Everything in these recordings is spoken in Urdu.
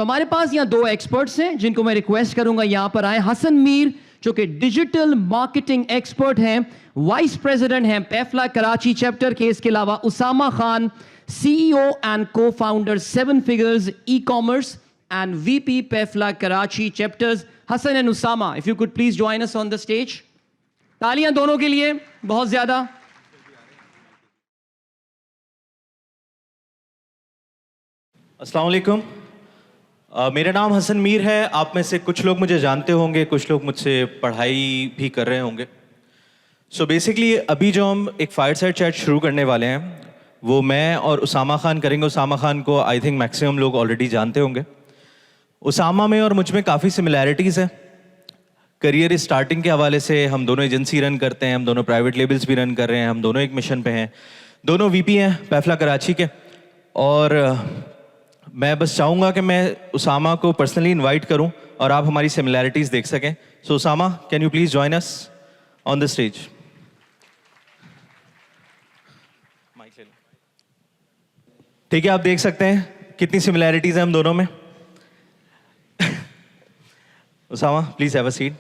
سو ہمارے پاس یہاں 2 ایکسپرٹس ہیں جن کو میں ریکویسٹ کروں گا یہاں پر آئیں. حسن میر جو کہ ڈیجیٹل مارکیٹنگ ایکسپرٹ ہیں, وائس پریزیڈنٹ ہیں پیفلا کراچی چیپٹر کے. اس کے علاوہ Usama Khan, C E O and co-founder 7 Figures e-commerce and V P PAFLA Karachi chapters. Hasan and Usama, if you could please join us on the stage. تالیاں دونوں کے لیے بہت زیادہ. السلام علیکم. میرا نام حسن میر ہے. آپ میں سے کچھ لوگ مجھے جانتے ہوں گے, کچھ لوگ مجھ سے پڑھائی بھی کر رہے ہوں گے. سو بیسکلی ابھی جو ہم ایک فائر سائڈ چیٹ شروع کرنے والے ہیں وہ میں اور اسامہ خان کریں گے. اسامہ خان کو آئی تھنک میکسیمم لوگ آلریڈی جانتے ہوں گے. اسامہ میں اور مجھ میں کافی سملیرٹیز ہیں. کریئر اسٹارٹنگ کے حوالے سے ہم دونوں ایجنسی رن کرتے ہیں, ہم دونوں پرائیویٹ لیبلس بھی رن کر رہے ہیں, ہم دونوں ایک مشن پہ ہیں, دونوں وی پی ہیں پیفلا کراچی کے. اور میں بس چاہوں گا کہ میں اسامہ کو پرسنلی انوائٹ کروں اور آپ ہماری سملیرٹیز دیکھ سکیں. So Usama, can you please join us on the stage. ٹھیک ہے, آپ دیکھ سکتے ہیں کتنی سملیرٹیز ہیں ہم دونوں میں. Osama please have a seat.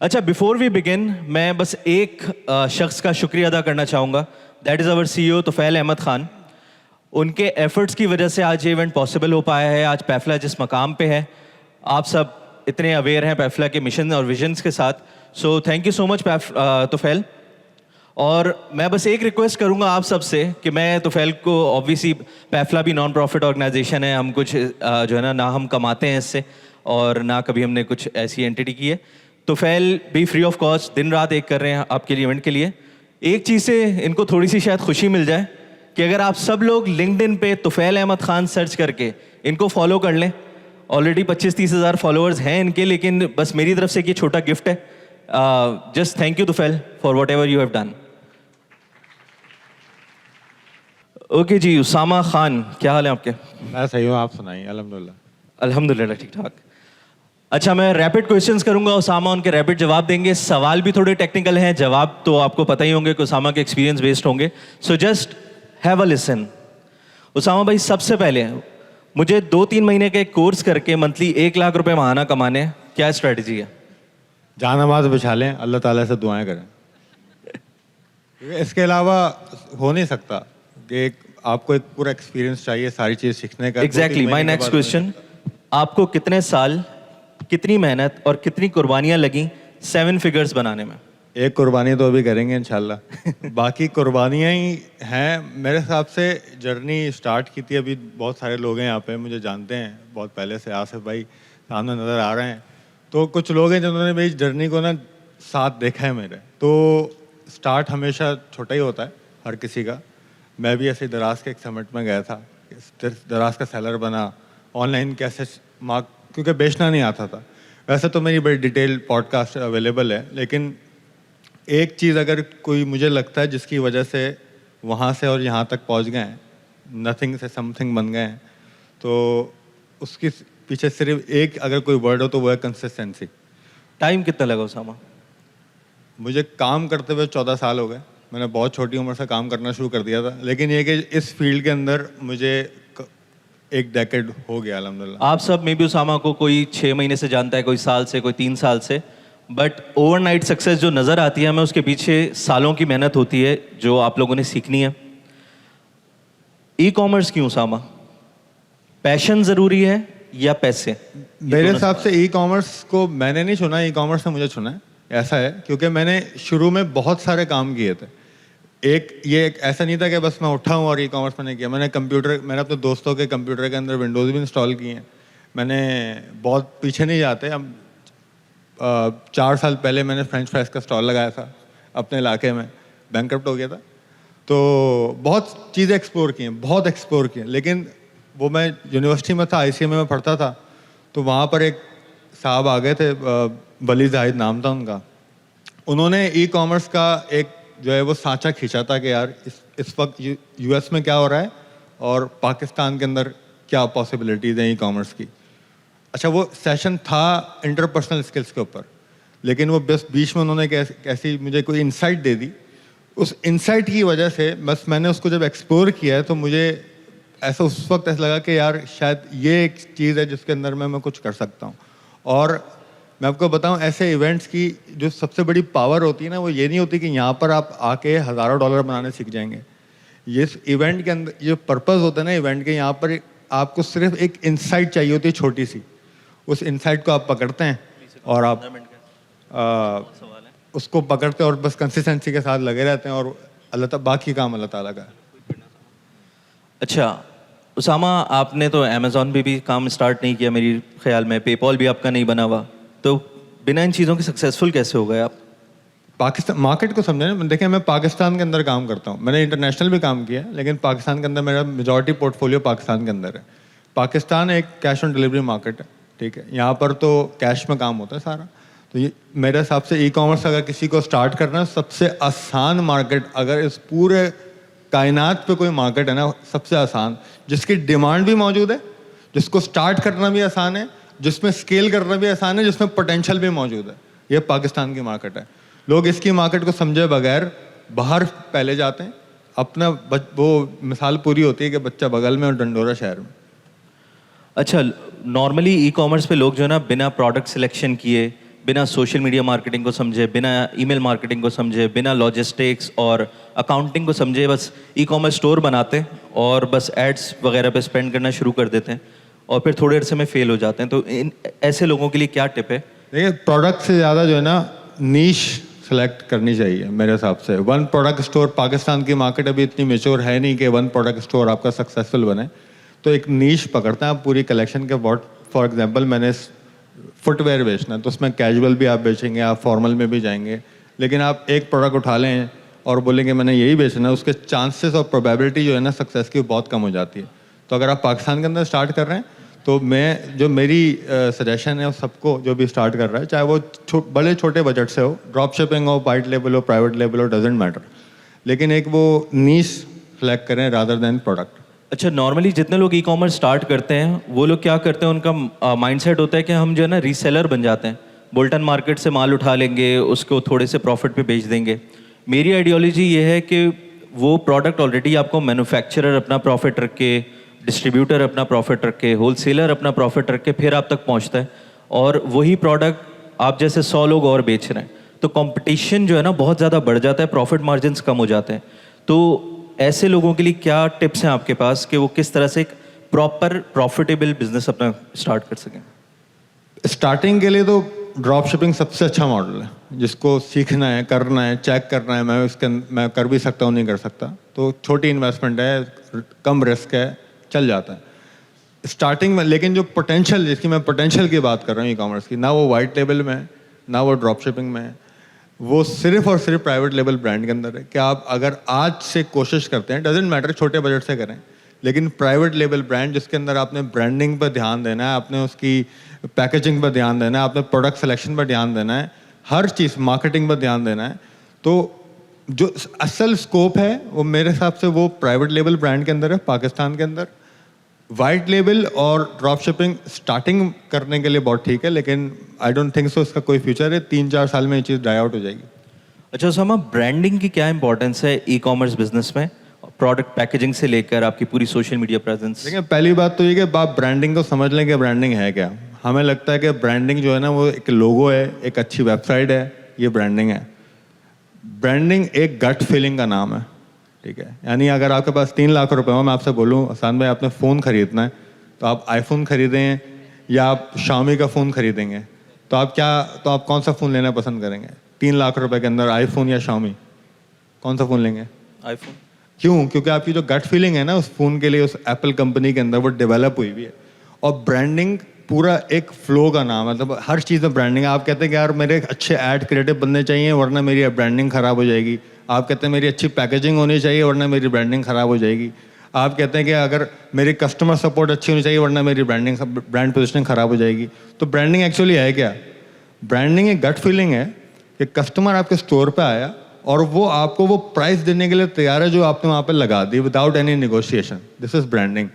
اچھا, بیفور وی بگن میں بس ایک شخص کا شکریہ ادا کرنا چاہوں گا. That is our C E O Tufail Ahmed Khan. ان کے ایفرٹس کی وجہ سے آج یہ ایونٹ پاسبل ہو پایا ہے. آج پیفلا جس مقام پہ ہے, آپ سب اتنے اویئر ہیں پیفلا کے مشن اور ویژنس کے ساتھ. سو تھینک یو سو مچ طفیل. اور میں بس ایک ریکویسٹ کروں گا آپ سب سے کہ میں طفیل کو, آبویسلی پیفلا بھی نان پروفٹ آرگنائزیشن ہے, ہم کچھ جو ہے نا نہ ہم کماتے ہیں اس سے اور نہ کبھی ہم نے کچھ ایسی اینٹی کی ہے. طفیل بھی فری آف کاسٹ دن رات ایک کر رہے ہیں آپ کے لیے ایونٹ کے لیے. ایک چیز سے ان کو تھوڑی سی شاید خوشی مل جائے کہ اگر آپ سب لوگ لنکڈ پہ طفیل احمد خان سرچ کر کے ان کو فالو کر لیں. آلریڈی 25-30 ہزار فالوورز ہیں ان کے, لیکن بس میری طرف سے ایک یہ چھوٹا گفٹ ہے. Just thank you Tufail for whatever you have done. Okay جی, اسامہ خان کیا حال ہے آپ کے؟ میں صحیح ہوں, آپ سنائیے. الحمدللہ. الحمدللہ ٹھیک ٹھاک. اچھا, میں ریپڈ کویشچنس کروں گا, اسامہ ان کے ریپڈ جواب دیں گے. سوال بھی تھوڑے ٹیکنیکل ہیں, جواب تو آپ کو پتہ ہی ہوں گے کہ اسامہ کے ایکسپیرینس بیسڈ ہوں گے. سو جسٹ ہیو اے لسن. اسامہ بھائی, سب سے پہلے مجھے 2-3 مہینے کا ایک کورس کر کے منتھلی 1 لاکھ روپے ماہانہ کمانے, کیا اسٹریٹجی ہے؟ جان نماز بچھا لیں, اللہ تعالیٰ سے دعائیں کریں. اس کے علاوہ ہو نہیں سکتا کہ آپ کو ایک پورا ایکسپیرینس چاہیے ساری چیز سیکھنے کا. Exactly my next question. آپ کو کتنے سال, کتنی محنت اور کتنی قربانیاں لگیں 7 Figures بنانے میں؟ ایک قربانی تو ابھی کریں گے انشاءاللہ. باقی قربانیاں ہی ہیں. میرے حساب سے جرنی اسٹارٹ کی تھی, ابھی بہت سارے لوگ ہیں یہاں پہ مجھے جانتے ہیں بہت پہلے سے. آصف بھائی سامنے نظر آ رہے ہیں. تو کچھ لوگ ہیں جنہوں نے میری جرنی کو نا ساتھ دیکھا ہے میرے. تو اسٹارٹ ہمیشہ چھوٹا ہی ہوتا ہے ہر کسی کا. میں بھی ایسے دراز کے ایک سمٹ میں گیا تھا, دراز کا سیلر بنا, آن لائن کیسے کیونکہ بیچنا نہیں آتا تھا. ویسے تو میری بڑی ڈیٹیل پوڈ کاسٹ اویلیبل ہے, لیکن ایک چیز اگر کوئی مجھے لگتا ہے جس کی وجہ سے وہاں سے اور یہاں تک پہنچ گئے ہیں, نتھنگ سے سم تھنگ بن گئے ہیں, تو اس کے پیچھے صرف ایک اگر کوئی ورڈ ہو تو وہ ہے کنسسٹنسی. ٹائم کتنا لگا اسامہ؟ مجھے کام کرتے ہوئے 14 سال ہو گئے. میں نے بہت چھوٹی عمر سے کام کرنا شروع کر دیا تھا, لیکن یہ کہ اس فیلڈ کے اندر مجھے 1 ڈیکیڈ ہو گیا الحمدللہ. آپ سب میں بھی اسامہ کو کوئی 6 مہینے سے جانتا ہے, کوئی سال سے, کوئی 3 سال سے, بٹ اوور نائٹ سکسیز جو نظر آتی ہے ہمیں اس کے پیچھے سالوں کی محنت ہوتی ہے جو آپ لوگوں نے سیکھنی ہے. ای کامرس کیوں اسامہ؟ پیشن ضروری ہے یا پیسے؟ میرے حساب سے ای کامرس کو میں نے نہیں چنا, ای کامرس نے مجھے چنا ہے. ایسا ہے کیونکہ میں نے شروع میں بہت سارے کام کیے تھے. یہ ایسا نہیں تھا کہ بس میں اٹھا ہوں اور ای کامرس میں نے کیا. میں نے میں نے اپنے دوستوں کے کمپیوٹر کے اندر ونڈوز بھی انسٹال کیے ہیں. میں نے بہت پیچھے نہیں جاتے, ہم 4 سال پہلے میں نے فرینچ فرائز کا اسٹال لگایا تھا اپنے علاقے میں, بینکرپٹ ہو گیا تھا. تو بہت چیزیں ایکسپلور کی ہیں, بہت ایکسپلور کی ہیں. لیکن وہ میں یونیورسٹی میں تھا, آئی سی ایم میں پڑھتا تھا, تو وہاں پر ایک صاحب آ گئے تھے, ولی زاہد نام تھا ان کا. انہوں نے ای کامرس کا ایک جو ہے وہ سانچہ کھینچا تھا کہ یار اس وقت یو ایس میں کیا ہو رہا ہے اور پاکستان کے اندر کیا پاسبلٹیز ہیں ای کامرس کی. اچھا, وہ سیشن تھا انٹرپرسنل اسکلس کے اوپر, لیکن وہ بس بیچ میں انہوں نے ایسی مجھے کوئی انسائٹ دے دی. اس انسائٹ کی وجہ سے بس میں نے اس کو جب ایکسپلور کیا ہے تو مجھے ایسا اس وقت ایسا لگا کہ یار شاید یہ ایک چیز ہے جس کے اندر میں کچھ کر سکتا ہوں. اور میں آپ کو بتاؤں ایسے ایونٹس کی جو سب سے بڑی پاور ہوتی ہے نا وہ یہ نہیں ہوتی کہ یہاں پر آپ آ کے ہزاروں ڈالر بنانے سیکھ جائیں گے. یہ ایونٹ کے اندر جو پرپز ہوتا ہے نا ایونٹ کے, یہاں پر آپ کو صرف ایک انسائٹ چاہیے ہوتی ہے چھوٹی سی. اس انسائٹ کو آپ پکڑتے ہیں اور آپ اس کو پکڑتے اور بس کنسسٹنسی کے ساتھ لگے رہتے ہیں, اور اللہ تعالیٰ باقی کام اللہ تعالیٰ کا ہے. اچھا اسامہ, آپ نے تو امیزون پہ بھی کام اسٹارٹ نہیں کیا میری خیال میں, پے پال بھی آپ کا نہیں بنا ہوا, تو بنا ان چیزوں کے سکسیزفل کیسے ہو گئے آپ؟ پاکستان مارکیٹ کو سمجھیں نا, دیکھیں میں پاکستان کے اندر کام کرتا ہوں, میں نے انٹرنیشنل بھی کام کیا ہے لیکن پاکستان کے اندر میرا میجورٹی پورٹ فولیو پاکستان کے اندر ہے. پاکستان ایک کیش آن ڈلیوری مارکیٹ ہے, ٹھیک ہے, یہاں پر تو کیش میں کام ہوتا ہے سارا. تو یہ میرے حساب سے ای کامرس اگر کسی کو اسٹارٹ کرنا ہے سب سے آسان مارکیٹ, اگر اس پورے کائنات پہ کوئی مارکیٹ ہے نا سب سے آسان, جس کی ڈیمانڈ بھی موجود ہے, جس کو اسٹارٹ کرنا بھی آسان ہے, جس میں اسکیل کرنا بھی آسان ہے, جس میں پوٹینشیل بھی موجود ہے, یہ پاکستان کی مارکیٹ ہے. لوگ اس کی مارکیٹ کو سمجھے بغیر باہر پہلے جاتے ہیں. اپنا وہ مثال پوری ہوتی ہے کہ بچہ بغل میں اور ڈنڈورا شہر میں. اچھا نارملی ای کامرس پہ لوگ جو ہے نا بنا پروڈکٹ سلیکشن کیے, بنا سوشل میڈیا مارکیٹنگ کو سمجھے, بنا ای میل مارکیٹنگ کو سمجھے, بنا لاجسٹکس اور اکاؤنٹنگ کو سمجھے بس ای کامرس اسٹور بناتے ہیں اور بس ایڈس وغیرہ پہ اسپینڈ کرنا شروع کر دیتے ہیں اور پھر تھوڑے عرصے میں فیل ہو جاتے ہیں. تو ایسے لوگوں کے لیے کیا ٹپ ہے؟ دیکھیے پروڈکٹ سے زیادہ جو ہے نا نیش سلیکٹ کرنی چاہیے میرے حساب سے. ون پروڈکٹ اسٹور, پاکستان کی مارکیٹ ابھی اتنی میچور ہے نہیں کہ ون پروڈکٹ اسٹور آپ کا سکسیزفل بنے. تو ایک نیش پکڑتے ہیں آپ پوری کلیکشن کے. فار ایگزامپل میں نے فٹ ویئر بیچنا ہے تو اس میں کیجول بھی آپ بیچیں گے, آپ فارمل میں بھی جائیں گے, لیکن آپ ایک پروڈکٹ اٹھا لیں اور بولیں گے میں نے یہی بیچنا ہے, اس کے چانسز اور پروبیبلٹی جو ہے نا سکسیز کی بہت کم ہو جاتی ہے. تو اگر آپ پاکستان کے اندر اسٹارٹ کر رہے ہیں تو میں جو میری سجیشن ہے سب کو جو بھی اسٹارٹ کر رہا ہے, چاہے وہ بڑے چھوٹے بجٹ سے ہو, ڈراپ شپنگ ہو, وائٹ لیبل ہو, پرائیویٹ لیبل ہو, ڈزنٹ میٹر, لیکن ایک وہ نیش سلیکٹ کریں رادر دین پروڈکٹ. اچھا نارملی جتنے لوگ ای کامرس اسٹارٹ کرتے ہیں وہ لوگ کیا کرتے ہیں, ان کا مائنڈ سیٹ ہوتا ہے کہ ہم جو ہے نا ریسیلر بن جاتے ہیں, بولٹن مارکیٹ سے مال اٹھا لیں گے, اس کو تھوڑے سے پروفٹ پہ بیچ دیں گے. میری آئیڈیالوجی یہ ہے کہ وہ پروڈکٹ آلریڈی آپ کو مینوفیکچرر اپنا پروفٹ رکھ کے, ڈسٹریبیوٹر اپنا پروفٹ رکھ کے, ہول سیلر اپنا پروفٹ رکھ کے پھر آپ تک پہنچتا ہے, اور وہی پروڈکٹ آپ جیسے 100 لوگ اور بیچ رہے ہیں. تو کمپٹیشن جو ہے نا بہت زیادہ بڑھ جاتا ہے, پروفٹ مارجنس کم ہو جاتے ہیں. تو ایسے لوگوں کے لیے کیا ٹپس ہیں آپ کے پاس کہ وہ کس طرح سے ایک پراپر پروفیٹیبل بزنس اپنا اسٹارٹ کر سکیں؟ اسٹارٹنگ کے لیے تو ڈراپ شپنگ سب سے اچھا ماڈل ہے, جس کو سیکھنا ہے, کرنا ہے, چیک کرنا ہے میں کر بھی سکتا ہوں نہیں کر سکتا, تو چھوٹی انویسٹمنٹ ہے, کم رسک ہے, چل جاتا ہے اسٹارٹنگ میں. لیکن جو پوٹینشیل, جس کی میں پوٹینشیل کی بات کر رہا ہوں ای کامرس کی, نہ وہ وائٹ لیبل میں ہے, نہ وہ ڈراپ شپنگ میں ہے, وہ صرف اور صرف پرائیویٹ لیبل برانڈ کے اندر ہے. کہ آپ اگر آج سے کوشش کرتے ہیں, ڈزنٹ میٹر چھوٹے بجٹ سے کریں, لیکن پرائیویٹ لیبل برانڈ جس کے اندر آپ نے برانڈنگ پہ دھیان دینا ہے, آپ نے اس کی پیکیجنگ پہ دھیان دینا ہے, آپ نے پروڈکٹ سلیکشن پہ دھیان دینا ہے, ہر چیز مارکیٹنگ پہ دھیان دینا ہے. تو جو اصل اسکوپ ہے وہ میرے حساب سے وہ پرائیویٹ لیبل برانڈ کے اندر ہے پاکستان کے اندر. وائٹ لیبل اور ڈراپ شپنگ اسٹارٹنگ کرنے کے لیے بہت ٹھیک ہے, لیکن آئی ڈونٹ تھنک سو اس کا کوئی فیوچر ہے. 3-4 سال میں یہ چیز ڈرائی آؤٹ ہو جائے گی. اچھا اسامہ, برانڈنگ کی کیا امپورٹنس ہے ای کامرس بزنس میں, پروڈکٹ پیکیجنگ سے لے کر آپ کی پوری سوشل میڈیا پریزنس؟ دیکھیں پہلی بات تو یہ کہ آپ برانڈنگ کو سمجھ لیں کہ برانڈنگ ہے کیا. ہمیں لگتا ہے کہ برانڈنگ جو ہے نا وہ ایک لوگو ہے, ایک اچھی ویب سائٹ ہے, یہ برانڈنگ ہے. برانڈنگ ایک گٹ فیلنگ کا نام ہے, ٹھیک ہے. یعنی اگر آپ کے پاس 3 لاکھ روپے ہو, میں آپ سے بولوں احسان بھائی آپ نے فون خریدنا ہے, تو آپ آئی فون خریدیں یا آپ شامی کا فون خریدیں گے, تو آپ کون سا فون لینا پسند کریں گے؟ 3 لاکھ روپے کے اندر آئی فون یا شامی, کون سا فون لیں گے؟ آئی فون. کیوں؟ کیونکہ آپ کی جو گٹ فیلنگ ہے نا اس فون کے لیے, اس ایپل کمپنی کے اندر وہ ڈیولپ ہوئی ہوئی ہے. اور برانڈنگ پورا ایک فلو کا نام ہے, مطلب ہر چیز میں برانڈنگ. آپ کہتے ہیں کہ یار میرے اچھے ایڈ کریٹو بننے چاہیے ورنہ میری برانڈنگ خراب ہو جائے گی. آپ کہتے ہیں میری اچھی پیکیجنگ ہونی چاہیے ورنہ میری برانڈنگ خراب ہو جائے گی. آپ کہتے ہیں کہ اگر میری کسٹمر سپورٹ اچھی ہونی چاہیے ورنہ میری برانڈ پوزیشننگ خراب ہو جائے گی. تو برانڈنگ ایکچولی ہے کیا؟ برانڈنگ ایک گٹ فیلنگ ہے کہ کسٹمر آپ کے اسٹور پہ آیا اور وہ آپ کو وہ پرائز دینے کے لیے تیار ہے جو آپ نے وہاں پہ لگا دی وداؤٹ اینی نیگوشیشن. دس از برانڈنگ.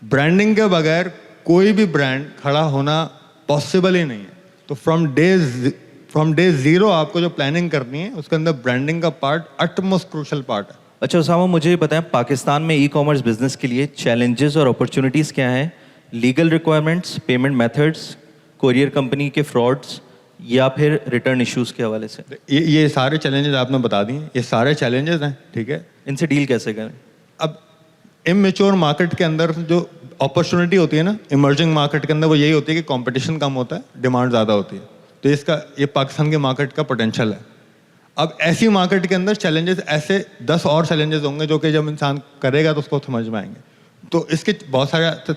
برانڈنگ کے بغیر کوئی بھی برانڈ کھڑا ہونا پاسبل ہی نہیں ہے. تو فرام ڈے زیرو آپ کو جو پلاننگ کرنی ہے اس کے اندر برانڈنگ کا part it most crucial part ہے. اچھا اسامہ مجھے یہ بتائیں پاکستان میں ای کامرس بزنس کے لیے چیلنجز اور اپرچونیٹیز کیا ہیں؟ Legal requirements, payment methods, courier company کے فراڈس یا پھر ریٹرن ایشوز کے حوالے سے؟ یہ سارے چیلنجز آپ نے بتا دیے، یہ سارے چیلنجز ہیں. ٹھیک ہے، ان سے ڈیل کیسے کریں؟ اب امیچور مارکیٹ کے اندر جو اپرچونیٹی ہوتی ہے نا ایمرجنگ مارکیٹ کے اندر، وہ یہی ہوتی ہے کہ کمپٹیشن کم ہوتا ہے، ڈیمانڈ زیادہ ہوتی ہے. تو یہ پاکستان کے مارکیٹ کا پوٹینشیل ہے. اب ایسی مارکیٹ کے اندر چیلنجز ایسے 10 اور چیلنجز ہوں گے جو کہ جب انسان کرے گا تو اس کو سمجھ میں آئیں گے. تو اس کے بہت سارے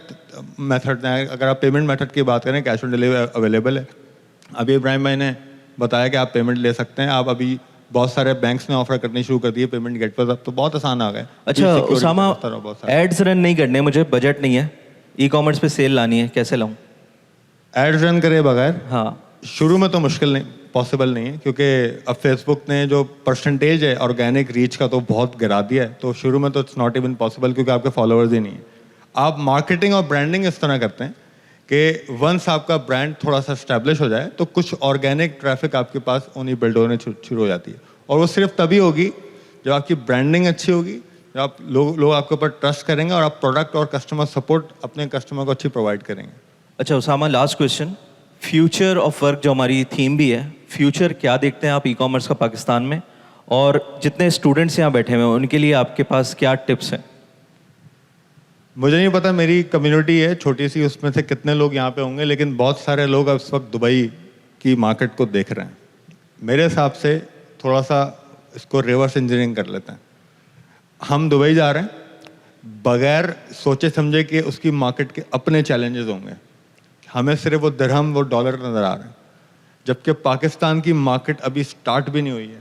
میتھڈ ہیں. اگر آپ پیمنٹ میتھڈ کی بات کریں، کیش آن ڈلیوری اویلیبل ہے. ابھی ابراہیم بھائی نے بتایا کہ آپ پیمنٹ لے سکتے ہیں. آپ ابھی بہت سارے بینکس نے آفر کرنی شروع کر دی ہے پیمنٹ گیٹ پر، تو بہت آسان آ گئے. اچھا اسامہ ایڈز رن نہیں کرنے، مجھے بجٹ نہیں ہے، ای کامرس پہ سیل لانی ہے، کیسے لاؤں؟ ایڈ رن کرے بغیر ہاں شروع میں تو مشکل نہیں، پاسبل نہیں ہے، کیونکہ اب فیس بک نے جو پرسنٹیج ہے آرگینک ریچ کا تو بہت گرا دیا ہے. تو شروع میں تو اٹس ناٹ ایون پاسبل، کیونکہ آپ کے فالوورز ہی نہیں ہیں. آپ مارکیٹنگ اور برانڈنگ اس طرح کرتے ہیں کہ ونس آپ کا برانڈ تھوڑا سا اسٹیبلش ہو جائے تو کچھ آرگینک ٹریفک آپ کے پاس اونی بلڈ ہونے شروع ہو جاتی ہے. اور وہ صرف تبھی ہوگی جب آپ کی برانڈنگ اچھی ہوگی، جب آپ لوگ آپ کے اوپر ٹرسٹ کریں گے اور آپ پروڈکٹ اور کسٹمر سپورٹ اپنے کسٹمر کو اچھی پرووائڈ کریں گے. اچھا Osama last question, future of work جو ہماری تھیم بھی ہے، فیوچر کیا دیکھتے ہیں آپ ای کامرس کا پاکستان میں، اور جتنے اسٹوڈنٹس یہاں بیٹھے ہوئے ہیں ان کے لیے آپ کے پاس کیا ٹپس ہیں؟ مجھے نہیں پتا، میری کمیونٹی ہے چھوٹی سی، اس میں سے کتنے لوگ یہاں پہ ہوں گے، لیکن بہت سارے لوگ اب اس وقت دبئی کی مارکیٹ کو دیکھ رہے ہیں. میرے حساب سے تھوڑا سا اس کو ریورس انجینئرنگ کر لیتے ہیں. ہم دبئی جا رہے ہیں بغیر سوچے سمجھے کہ اس کی مارکیٹ کے اپنے چیلنجز ہوں گے. ہمیں صرف وہ درہم وہ ڈالر نظر آ رہے ہیں، جبکہ پاکستان کی مارکیٹ ابھی سٹارٹ بھی نہیں ہوئی ہے.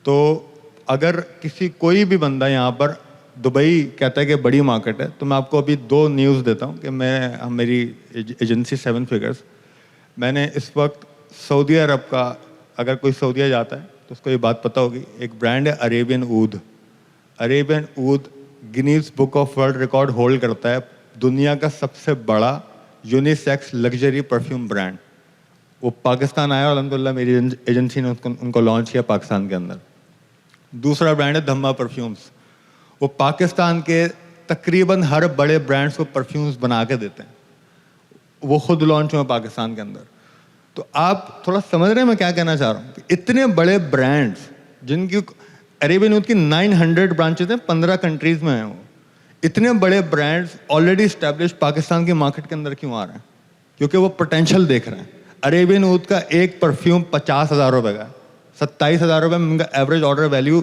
تو اگر کوئی بھی بندہ یہاں پر دبئی کہتا ہے کہ بڑی مارکیٹ ہے، تو میں آپ کو ابھی 2 نیوز دیتا ہوں کہ میری ایجنسی 7 فگرز، میں نے اس وقت سعودی عرب کا، اگر کوئی سعودیہ جاتا ہے تو اس کو یہ بات پتہ ہوگی، ایک برانڈ ہے Arabian Oud. Arabian Oud Guinness book of world record hold کرتا ہے دنیا کا سب سے بڑا یونیسیکس لگژری پرفیوم برانڈ. وہ پاکستان آیا اور الحمدللہ میری ایجنسی نے ان کو لانچ کیا پاکستان کے اندر. دوسرا برانڈ ہے دھما پرفیومس. وہ پاکستان کے تقریباً ہر بڑے برانڈس کو پرفیومس بنا کے دیتے ہیں. وہ خود لانچ ہوئے پاکستان کے اندر. تو آپ تھوڑا سمجھ رہے ہیں میں کیا کہنا چاہ رہا ہوں کہ اتنے بڑے برانڈس جن کی عریبین اود کی 900 برانچز ہیں 15 کنٹریز میں ہیں، وہ اتنے بڑے برانڈس آلریڈی اسٹیبلش پاکستان کی مارکیٹ کے اندر کیوں آ رہے ہیں؟ کیونکہ وہ پوٹینشیل دیکھ رہے ہیں. عریبین اود کا ایک پرفیوم 50,000 روپے کا ہے، 27,000 روپے میں ان کا average order value.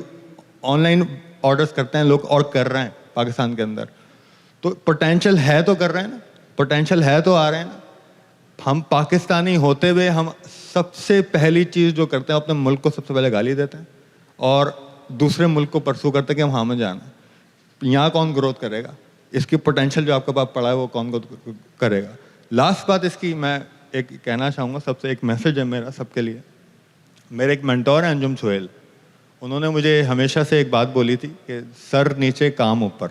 On line orders کرتے ہیں لوگ اور کر رہے ہیں پاکستان کے اندر. تو پوٹینشیل ہے تو کر رہے ہیں نا، پوٹینشیل ہے تو آ رہے ہیں نا. ہم پاکستانی ہوتے ہوئے ہم سب سے پہلی چیز جو کرتے ہیں اپنے ملک کو سب سے پہلے گالی دیتے ہیں اور دوسرے ملک کو پرسو کرتے ہیں کہ ہم ہاں میں جانا ہے. یہاں کون گروتھ کرے گا؟ اس کی پوٹینشیل جو آپ کے پاس پڑا ہے وہ کون کرے گا؟ لاسٹ بات اس کی میں ایک کہنا چاہوں گا، سب سے ایک میسج ہے میرا سب کے لیے. میرے ایک مینٹور ہیں انجم سہیل، انہوں نے مجھے ہمیشہ سے ایک بات بولی تھی کہ سر نیچے کام اوپر.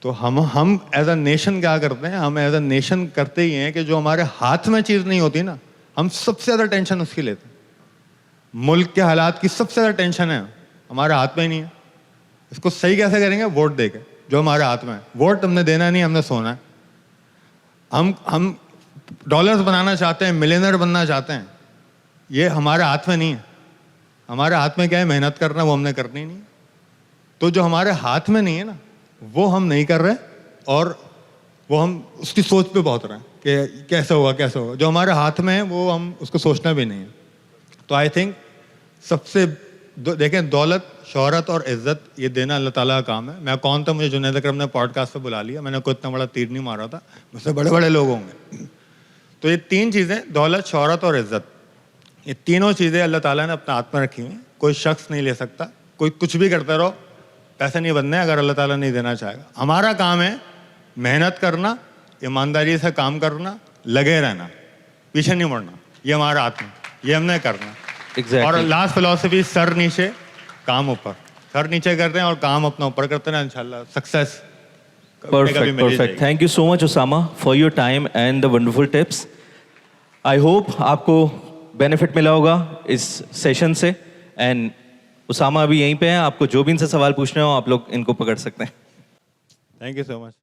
تو ہم ایز اے نیشن کیا کرتے ہیں؟ ہم ایز اے نیشن کرتے ہی ہیں کہ جو ہمارے ہاتھ میں چیز نہیں ہوتی نا، ہم سب سے زیادہ ٹینشن اس کی لیتے ہیں. ملک کے حالات کی سب سے زیادہ ٹینشن ہے ہمارے ہاتھ میں ہی نہیں ہے. اس کو صحیح کیسے کریں گے؟ ووٹ دے کے. جو ہمارے ہاتھ میں ہے، ووٹ ہم نے دینا نہیں، ہم نے سونا ہے. ہم ڈالرز بنانا چاہتے ہیں، ملینئر بننا چاہتے ہیں، یہ ہمارے ہاتھ میں نہیں ہے. ہمارے ہاتھ میں کیا ہے؟ محنت کرنا، وہ ہم نے کرنی نہیں. تو جو ہمارے ہاتھ میں نہیں ہے نا، وہ ہم نہیں کر رہے، اور وہ ہم اس کی سوچ پہ بہت رہے ہیں کہ کیسے ہوگا کیسے ہوگا. جو ہمارے ہاتھ میں ہے وہ ہم اس کو سوچنا بھی نہیں ہے. تو آئی تھنک سب سے دیکھیں، دولت، شہرت اور عزت یہ دینا اللہ تعالیٰ کا کام ہے. میں کون تھا؟ مجھے جنید اکرم نے پوڈ کاسٹ پہ بلا لیا. میں نے کوئی اتنا بڑا تیر نہیں مارا تھا، مجھ سے بڑے بڑے لوگ ہوں گے. تو یہ 3 چیزیں، دولت، شہرت اور عزت، یہ تینوں چیزیں اللہ تعالیٰ نے اپنے ہاتھ میں رکھی ہوئی ہیں. کوئی شخص نہیں لے سکتا. کوئی کچھ بھی کرتے رہو، پیسے نہیں بننے اگر اللہ تعالیٰ نہیں دینا چاہے گا. ہمارا کام ہے محنت کرنا، ایمانداری سے کام کرنا، لگے رہنا، پیچھے نہیں مڑنا. یہ ہمارا ہاتھ میں، یہ ہم نے کرنا. اور لاسٹ فلاسفی، سر نیچے کام اوپر. سر نیچے کرتے ہیں اور کام اپنا اوپر کرتے ہیں، انشاءاللہ success. Perfect. Thank you so much Osama for your time and the wonderful tips. I hope آپ کو بینیفٹ ملا ہوگا اس سیشن سے. اینڈ اسامہ ابھی یہیں پہ ہیں, آپ کو جو بھی ان سے سوال پوچھنے ہو آپ لوگ ان کو پکڑ سکتے ہیں. Thank you so much.